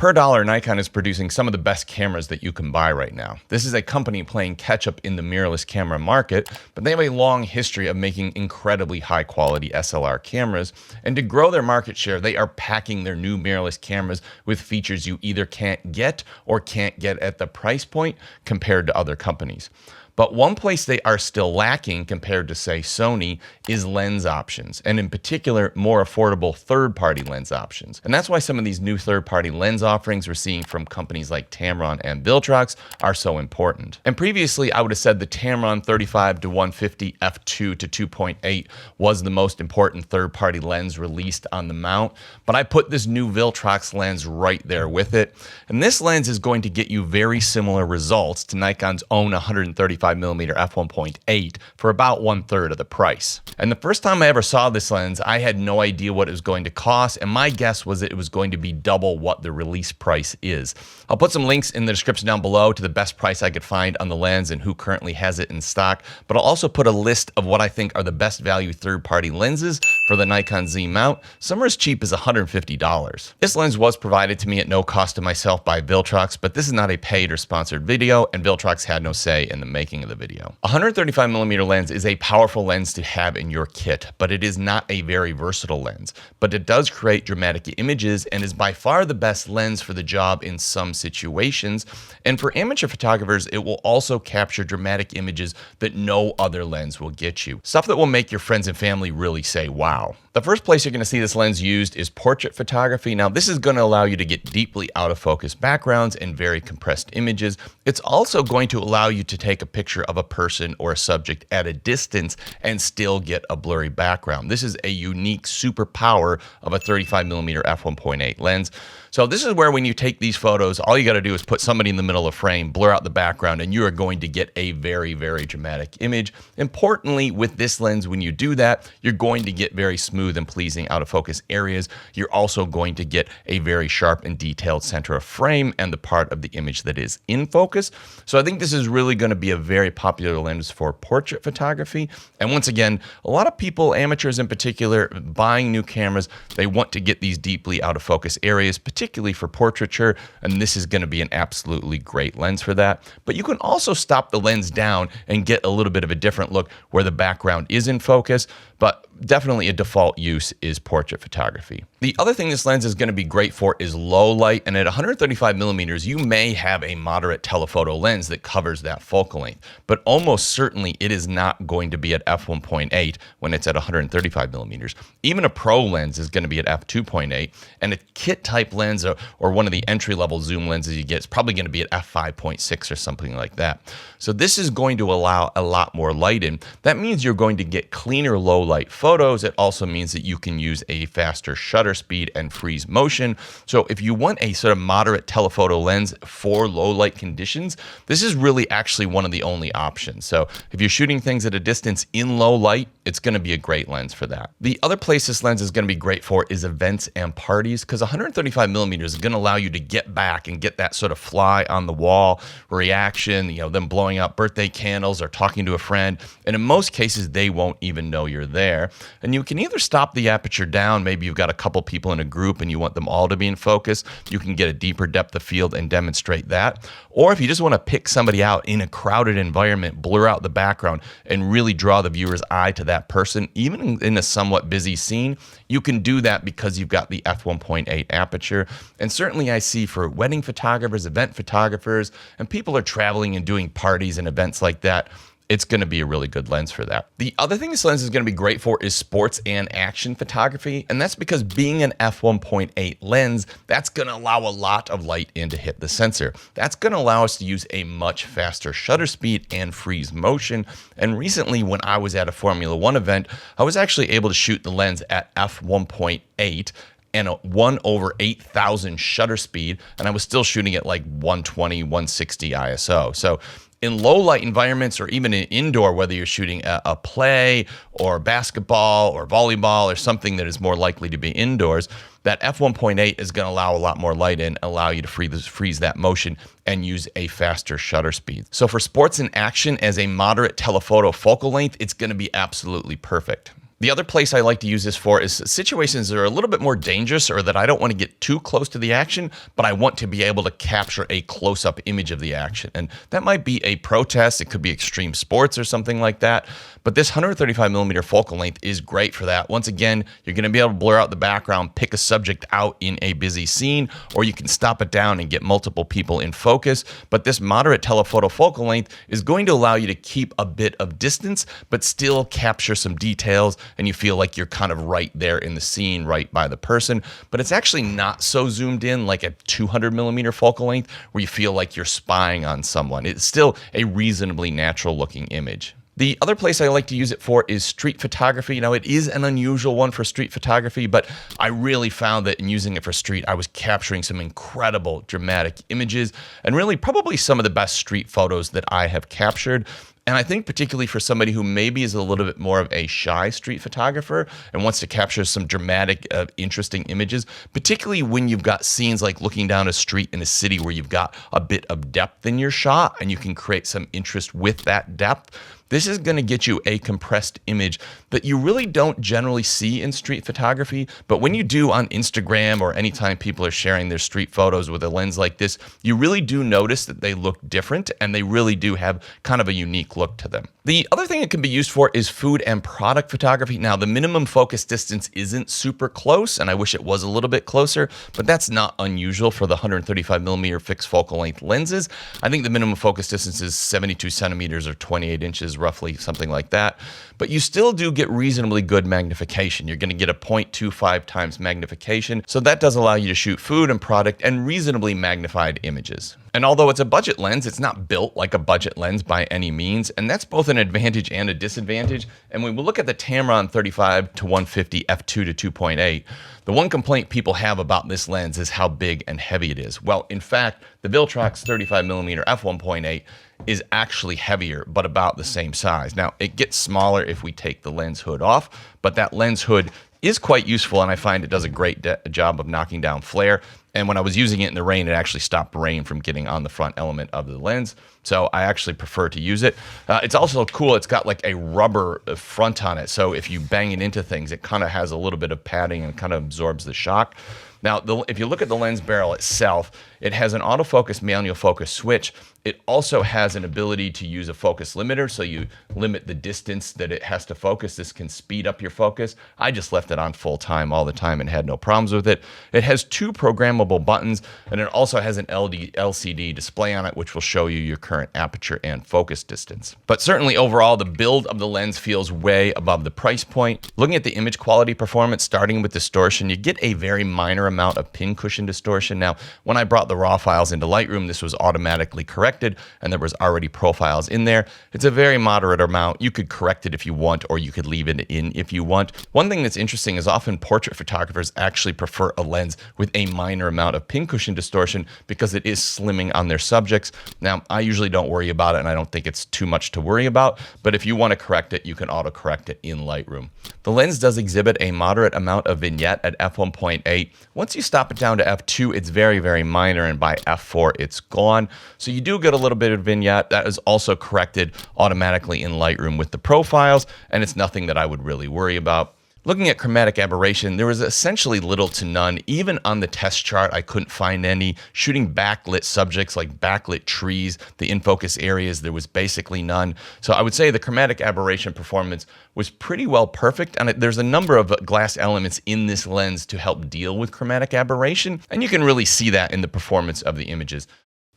Per dollar, Nikon is producing some of the best cameras that you can buy right now. This is a company playing catch up in the mirrorless camera market, but they have a long history of making incredibly high quality SLR cameras. And to grow their market share, they are packing their new mirrorless cameras with features you either can't get or can't get at the price point compared to other companies. But one place they are still lacking compared to, say, Sony is lens options, and in particular, more affordable third-party lens options. And that's why some of these new third-party lens offerings we're seeing from companies like Tamron and Viltrox are so important. And previously, I would have said the Tamron 35-150 f2 to 2.8 was the most important third-party lens released on the mount, but I put this new Viltrox lens right there with it. And this lens is going to get you very similar results to Nikon's own 135mm f1.8 for about 1/3 of the price. And the first time I ever saw this lens, I had no idea what it was going to cost, and my guess was that it was going to be double what the release price is. I'll put some links in the description down below to the best price I could find on the lens and who currently has it in stock, but I'll also put a list of what I think are the best value third-party lenses for the Nikon Z mount. Some are as cheap as $150. This lens was provided to me at no cost to myself by Viltrox, but this is not a paid or sponsored video, and Viltrox had no say in the making of the video. A 135mm lens is a powerful lens to have in your kit, but it is not a very versatile lens. But it does create dramatic images and is by far the best lens for the job in some situations. And for amateur photographers, it will also capture dramatic images that no other lens will get you. Stuff that will make your friends and family really say, wow. The first place you're going to see this lens used is portrait photography. Now, this is going to allow you to get deeply out of focus backgrounds and very compressed images. It's also going to allow you to take a picture of a person or a subject at a distance and still get a blurry background. This is a unique superpower of a 35mm f1.8 lens. So this is where when you take these photos, all you got to do is put somebody in the middle of the frame, blur out the background, and you are going to get a very, very dramatic image. Importantly, with this lens, when you do that, you're going to get very smooth and pleasing out of focus areas. You're also going to get a very sharp and detailed center of frame and the part of the image that is in focus. So I think this is really going to be a very popular lens for portrait photography. And once again, a lot of people, amateurs in particular, buying new cameras, they want to get these deeply out of focus areas, particularly for portraiture, and this is going to be an absolutely great lens for that. But you can also stop the lens down and get a little bit of a different look where the background is in focus, but definitely a default use is portrait photography. The other thing this lens is going to be great for is low light, and at 135mm, you may have a moderate telephoto lens that covers that focal length, but almost certainly it is not going to be at f1.8 when it's at 135mm. Even a pro lens is going to be at f2.8, and a kit type lens or one of the entry-level zoom lenses you get is probably going to be at f5.6 or something like that. So this is going to allow a lot more light in. That means you're going to get cleaner low light photos. It also means that you can use a faster shutter speed and freeze motion. So if you want a sort of moderate telephoto lens for low light conditions, this is really actually one of the only options. So if you're shooting things at a distance in low light, it's going to be a great lens for that. The other place this lens is going to be great for is events and parties, because 135mm is going to allow you to get back and get that sort of fly on the wall reaction, them blowing out birthday candles or talking to a friend. And in most cases, they won't even know you're there. And you can either stop the aperture down, maybe you've got a couple people in a group and you want them all to be in focus, you can get a deeper depth of field and demonstrate that. Or if you just want to pick somebody out in a crowded environment, blur out the background and really draw the viewer's eye to that person, even in a somewhat busy scene, you can do that because you've got the f1.8 aperture. And certainly I see for wedding photographers, event photographers, and people are traveling and doing parties and events like that, it's going to be a really good lens for that. The other thing this lens is going to be great for is sports and action photography, and that's because being an f1.8 lens, that's going to allow a lot of light in to hit the sensor. That's going to allow us to use a much faster shutter speed and freeze motion. And recently, when I was at a Formula One event, I was actually able to shoot the lens at f1.8 and a 1/8000 shutter speed, and I was still shooting at like 120, 160 ISO. So in low light environments, or even in indoor, whether you're shooting a play or basketball or volleyball or something that is more likely to be indoors, that f1.8 is going to allow a lot more light in, allow you to freeze that motion and use a faster shutter speed. So for sports and action as a moderate telephoto focal length, it's going to be absolutely perfect. The other place I like to use this for is situations that are a little bit more dangerous or that I don't want to get too close to the action, but I want to be able to capture a close-up image of the action. And that might be a protest, it could be extreme sports or something like that. But this 135mm focal length is great for that. Once again, you're going to be able to blur out the background, pick a subject out in a busy scene, or you can stop it down and get multiple people in focus. But this moderate telephoto focal length is going to allow you to keep a bit of distance, but still capture some details, and you feel like you're kind of right there in the scene, right by the person. But it's actually not so zoomed in like a 200mm focal length where you feel like you're spying on someone. It's still a reasonably natural looking image. The other place I like to use it for is street photography. Now, it is an unusual one for street photography, but I really found that in using it for street, I was capturing some incredible dramatic images and really probably some of the best street photos that I have captured. And I think particularly for somebody who maybe is a little bit more of a shy street photographer and wants to capture some dramatic, interesting images, particularly when you've got scenes like looking down a street in a city where you've got a bit of depth in your shot and you can create some interest with that depth. This is going to get you a compressed image that you really don't generally see in street photography, but when you do on Instagram or anytime people are sharing their street photos with a lens like this, you really do notice that they look different and they really do have kind of a unique look to them. The other thing it can be used for is food and product photography. Now, the minimum focus distance isn't super close, and I wish it was a little bit closer, but that's not unusual for the 135mm fixed focal length lenses. I think the minimum focus distance is 72 centimeters or 28 inches, roughly, something like that. But you still do get reasonably good magnification. You're going to get a 0.25 times magnification. So that does allow you to shoot food and product and reasonably magnified images. And although it's a budget lens, it's not built like a budget lens by any means. And that's both an advantage and a disadvantage. And when we look at the Tamron 35 to 150 f2 to 2.8, the one complaint people have about this lens is how big and heavy it is. Well, in fact, the Viltrox 35mm f1.8 is actually heavier, but about the same size. Now, it gets smaller if we take the lens hood off, but that lens hood is quite useful, and I find it does a great job of knocking down flare. And when I was using it in the rain, it actually stopped rain from getting on the front element of the lens. So I actually prefer to use it. It's also cool. It's got like a rubber front on it. So if you bang it into things, it kind of has a little bit of padding and kind of absorbs the shock. Now, if you look at the lens barrel itself, it has an autofocus manual focus switch. It also has an ability to use a focus limiter, so you limit the distance that it has to focus. This can speed up your focus. I just left it on full time all the time and had no problems with it. It has 2 programmable buttons, and it also has an LCD display on it, which will show you your current aperture and focus distance. But certainly overall, the build of the lens feels way above the price point. Looking at the image quality performance, starting with distortion, you get a very minor amount of pincushion distortion. Now, when I brought the raw files into Lightroom, this was automatically corrected, and there was already profiles in there. It's a very moderate amount. You could correct it if you want, or you could leave it in if you want. One thing that's interesting is often portrait photographers actually prefer a lens with a minor amount of pincushion distortion because it is slimming on their subjects. Now, I usually don't worry about it, and I don't think it's too much to worry about, but if you want to correct it, you can auto-correct it in Lightroom. The lens does exhibit a moderate amount of vignette at f1.8. Once you stop it down to f2, it's very, very minor, and by f4, it's gone. So you do get a little bit of vignette. That is also corrected automatically in Lightroom with the profiles, and it's nothing that I would really worry about. Looking at chromatic aberration, there was essentially little to none. Even on the test chart, I couldn't find any. Shooting backlit subjects like backlit trees, the in-focus areas, there was basically none. So I would say the chromatic aberration performance was pretty well perfect, and there's a number of glass elements in this lens to help deal with chromatic aberration, and you can really see that in the performance of the images.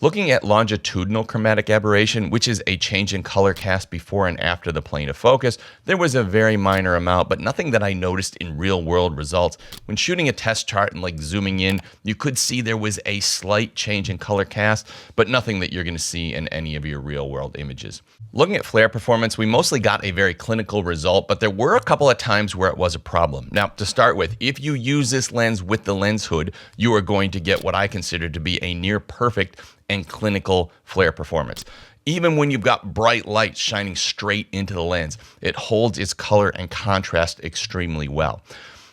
Looking at longitudinal chromatic aberration, which is a change in color cast before and after the plane of focus, there was a very minor amount, but nothing that I noticed in real world results. When shooting a test chart and like zooming in, you could see there was a slight change in color cast, but nothing that you're going to see in any of your real world images. Looking at flare performance, we mostly got a very clinical result, but there were a couple of times where it was a problem. Now, to start with, if you use this lens with the lens hood, you are going to get what I consider to be a near perfect and clinical flare performance. Even when you've got bright light shining straight into the lens, it holds its color and contrast extremely well.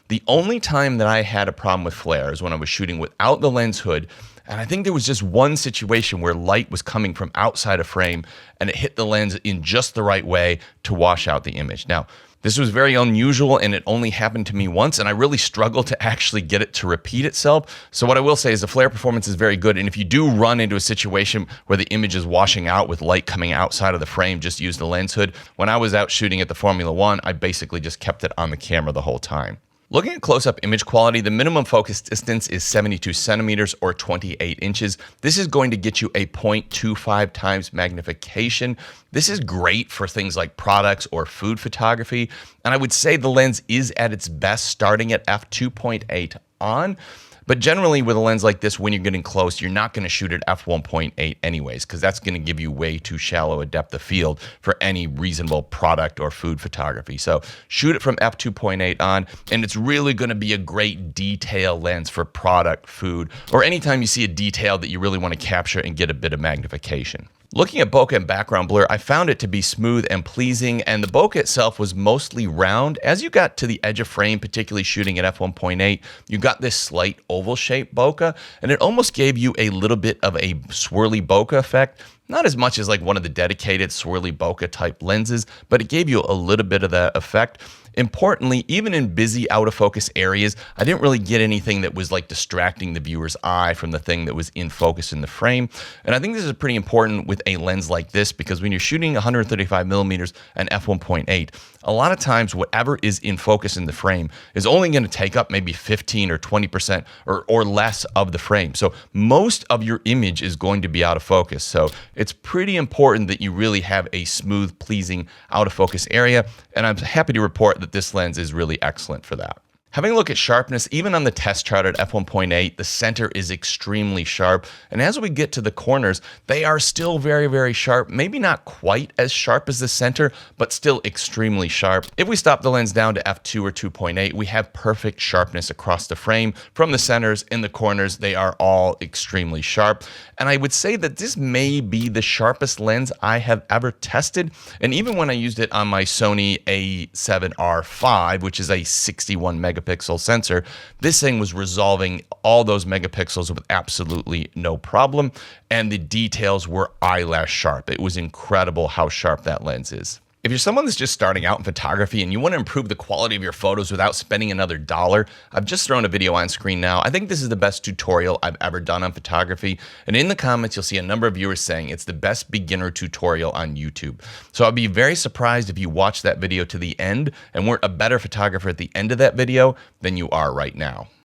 The only time that I had a problem with flare is when I was shooting without the lens hood, and I think there was just one situation where light was coming from outside a frame and it hit the lens in just the right way to wash out the image. Now, This was very unusual and it only happened to me once, and I really struggled to actually get it to repeat itself. So what I will say is the flare performance is very good, and if you do run into a situation where the image is washing out with light coming outside of the frame, just use the lens hood. When I was out shooting at the Formula One, I basically just kept it on the camera the whole time. Looking at close-up image quality, the minimum focus distance is 72 centimeters or 28 inches. This is going to get you a 0.25 times magnification. This is great for things like products or food photography. And I would say the lens is at its best starting at f2.8 on. But generally with a lens like this, when you're getting close, you're not going to shoot at f1.8 anyways, because that's going to give you way too shallow a depth of field for any reasonable product or food photography. So shoot it from f2.8 on, and it's really going to be a great detail lens for product, food, or anytime you see a detail that you really want to capture and get a bit of magnification. Looking at bokeh and background blur, I found it to be smooth and pleasing, and the bokeh itself was mostly round. As you got to the edge of frame, particularly shooting at f1.8, you got this slight oval shaped bokeh, and it almost gave you a little bit of a swirly bokeh effect. Not as much as like one of the dedicated swirly bokeh type lenses, but it gave you a little bit of that effect. Importantly, even in busy out of focus areas, I didn't really get anything that was like distracting the viewer's eye from the thing that was in focus in the frame. And I think this is pretty important with a lens like this, because when you're shooting 135 millimeters and f1.8, a lot of times whatever is in focus in the frame is only going to take up maybe 15 or 20% or less of the frame. So most of your image is going to be out of focus. So it's pretty important that you really have a smooth, pleasing out of focus area. And I'm happy to report that this lens is really excellent for that. Having a look at sharpness, even on the test chart at f1.8, the center is extremely sharp. And as we get to the corners, they are still very, very sharp. Maybe not quite as sharp as the center, but still extremely sharp. If we stop the lens down to f2 or 2.8, we have perfect sharpness across the frame. From the centers in the corners, they are all extremely sharp. And I would say that this may be the sharpest lens I have ever tested. And even when I used it on my Sony A7R5, which is a 61 megapixel sensor, this thing was resolving all those megapixels with absolutely no problem, and the details were eyelash sharp. It was incredible how sharp that lens is. If you're someone that's just starting out in photography and you want to improve the quality of your photos without spending another dollar, I've just thrown a video on screen now. I think this is the best tutorial I've ever done on photography. And in the comments, you'll see a number of viewers saying it's the best beginner tutorial on YouTube. So I'd be very surprised if you watch that video to the end and weren't a better photographer at the end of that video than you are right now.